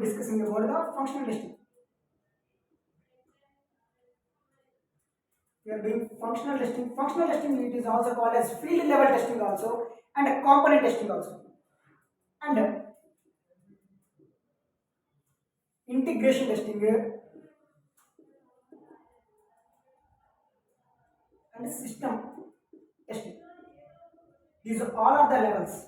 discussing about the functional testing. We are doing functional testing. Functional testing, it is also called as field level testing also, and component testing also, and integration testing and system testing. These all are the levels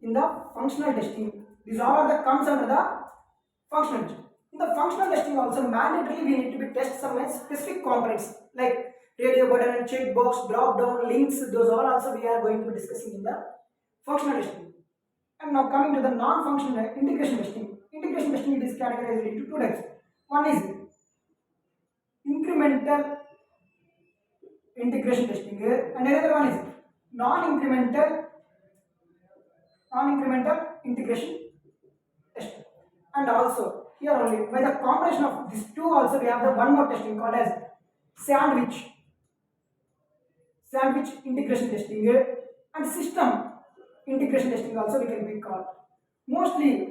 in the functional testing. These all are the comes under the functional testing. In the functional testing also mandatorily we need to be test some specific components like radio button and checkbox, drop down, links. Those all also we are going to be discussing in the functional testing. And now coming to the non-functional integration testing. Integration testing, it is categorized into two types. One is incremental integration testing and another one is non-incremental integration testing. And also here only by the combination of these two also we have the one more testing called as sandwich integration testing and system integration testing also we can be called. Mostly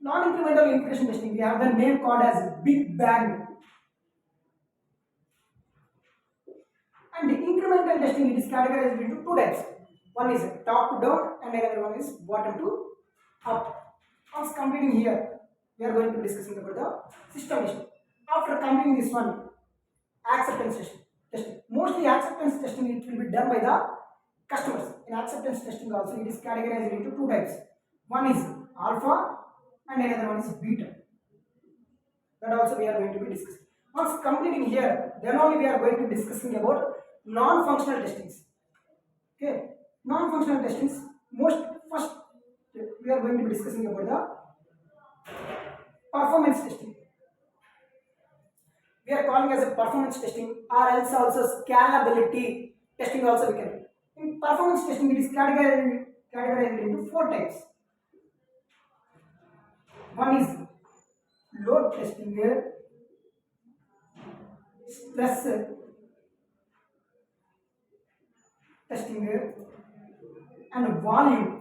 non-incremental integration testing we have the name called as big bang, and the incremental testing it is categorized into two types. One is top to down and another one is bottom to up. Once completing here, we are going to be discussing about the system testing. After completing this one, acceptance testing. Mostly acceptance testing it will be done by the customers. In acceptance testing also it is categorized into two types. One is alpha and another one is beta. That also we are going to be discussing. Once completing here, then only we are going to be discussing about non-functional testings. Okay, non-functional testings. First we are going to be discussing about the performance testing. We are calling as a performance testing or else also scalability testing also we can do. In performance testing it is categorized into four types. One is load testing, stress testing and volume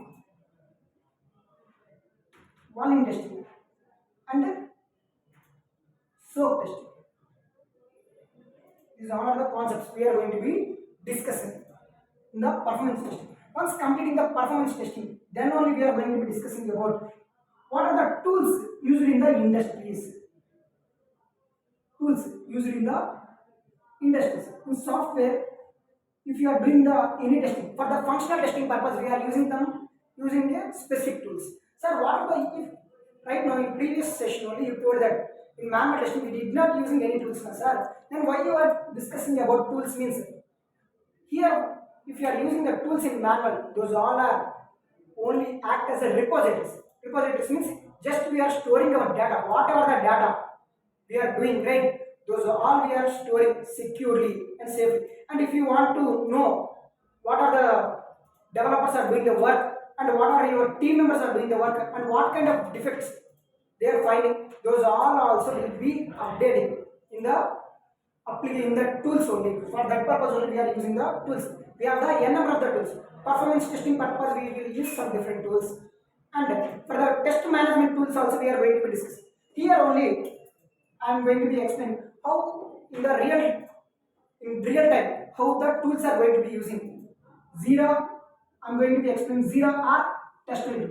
testing and soap testing. These all are the concepts we are going to be discussing in the performance testing. Once completing the performance testing, then only we are going to be discussing about what are the tools used in the industries. Tools used in the industries. In software, if you are doing the any testing for the functional testing purpose, we are using a specific tools. Sir, what are the if right now in previous session only you told that in manual testing we did not using any tools, sir. Then why you are discussing about tools means here if you are using the tools in manual, those all are only act as a repositories. Repositories means just we are storing our data, whatever the data we are doing, right? Those are all we are storing securely and safely. And if you want to know what are the developers are doing the work and what are your team members are doing the work and what kind of defects they are finding, those all also will be updating in the tools only. For that purpose only we are using the tools. We have the n number of the tools. Performance testing purpose we will use some different tools, and for the test management tools also we are going to be discussing. Here only I am going to be explaining how in real time how the tools are going to be using. Zero, I am going to be explaining zero or test tool.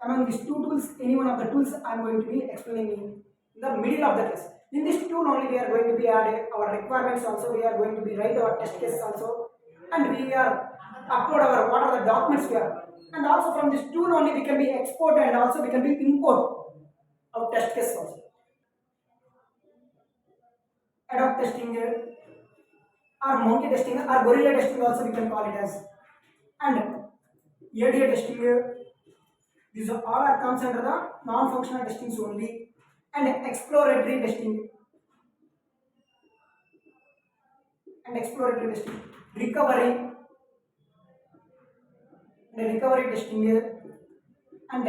Among these two tools, any one of the tools I am going to be explaining in the middle of the class. In this tool only we are going to be add our requirements also, we are going to be write our test cases also, and we are upload our what are the documents we are, and also from this tool only we can be export and also we can be import our test cases also. Ad hoc testing or monkey testing or gorilla testing also we can call it as, and ADA testing. These are all are comes under the non-functional testings only, and exploratory testing recovery testing and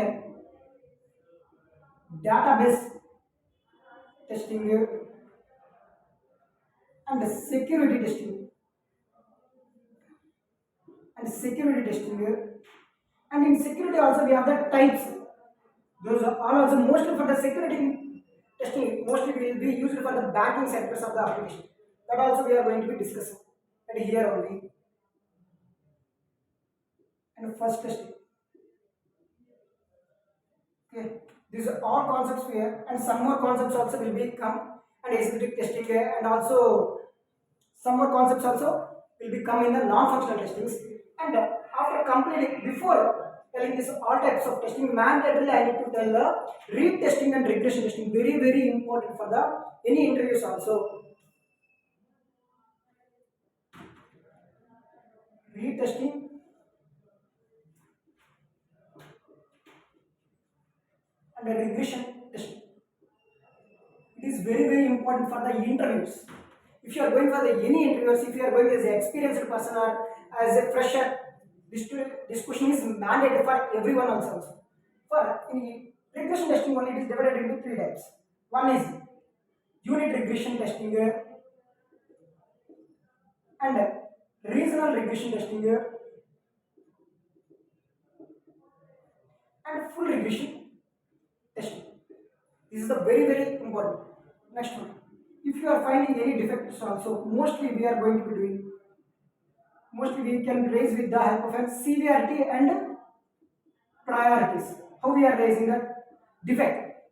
database testing and security testing And in security also we have the types. Those are all also mostly for the security testing. Mostly will be used for the banking sectors of the application. That also we are going to be discussing. And here only. And first testing. Okay. These are all concepts here, and some more concepts also will be come and executive testing here, and also some more concepts also will be come in the non-functional testings. And after completing, before telling this all types of testing, mandatorily I need to tell the retesting and regression testing. Very very important for the any interviews also. Retesting and the regression testing. It is very very important for the interviews. If you are going for the any interviews, if you are going as an experienced person or as a fresher, this question is mandatory for everyone also. For in regression testing only, it is divided into three types. One is unit regression testing and regional regression testing and full regression testing. This is the very very important. Next one. If you are finding any defects also, mostly we are going to be doing, mostly we can raise with the help of a severity and priorities. How we are raising the defect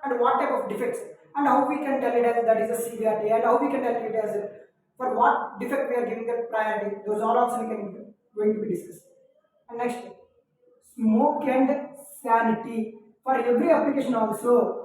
and what type of defects, and how we can tell it as that is a severity, and how we can tell it as a, for what defect we are giving the priority. Those are also we can going to be discussed. And next, smoke and sanity. For every application also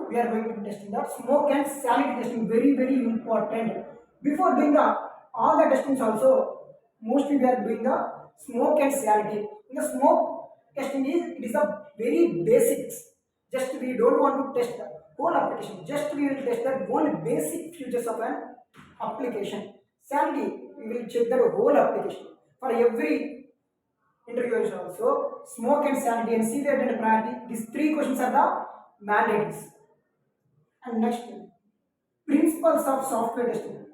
we are going to be testing that smoke and sanity testing. Very very important. Before doing the all the testings also, mostly we are doing the smoke and sanity. In the smoke testing is, it is a very basics. Just we don't want to test the whole application. Just we will test the one basic features of an application. Sanity, we will check the whole application. For every interview is also smoke and sanity and severity and priority. These three questions are the mandates. And next, principles of software testing.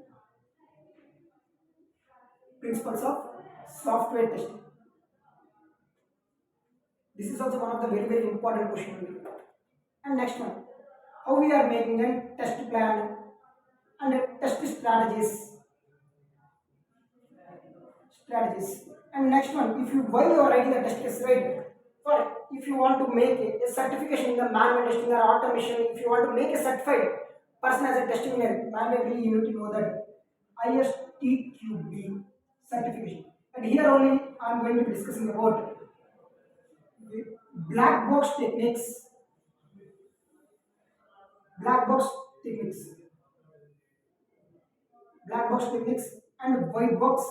Principles of software testing. This is also one of the very very important question. And next one, how we are making a test plan and test strategies. And next one, if you while you are writing the test case, right? For if you want to make a certification in the manual testing or automation, if you want to make a certified person as a testing engineer, mandatorily you need to know that ISTQB certification. And here only I am going to be discussing about black box techniques, black box techniques, black box techniques, and white box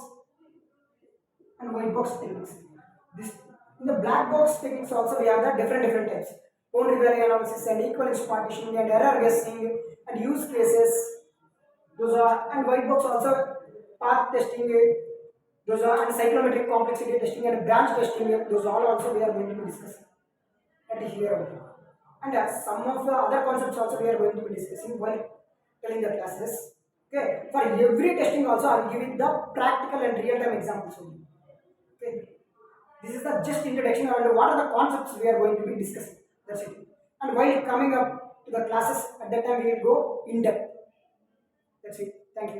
techniques. This in the black box techniques also we have the different types. Boundary value analysis and equivalence partitioning and error guessing and use cases. Those are, and white box also path testing. Those are, and cyclometric complexity testing and branch testing. Those all also we are going to be discussing at here only. And some of the other concepts also we are going to be discussing while telling the classes. Okay, for every testing also I will give it the practical and real time examples only. Okay, this is the just introduction and what are the concepts we are going to be discussing. That's it. And while coming up to the classes, at that time we will go in depth. That's it. Thank you.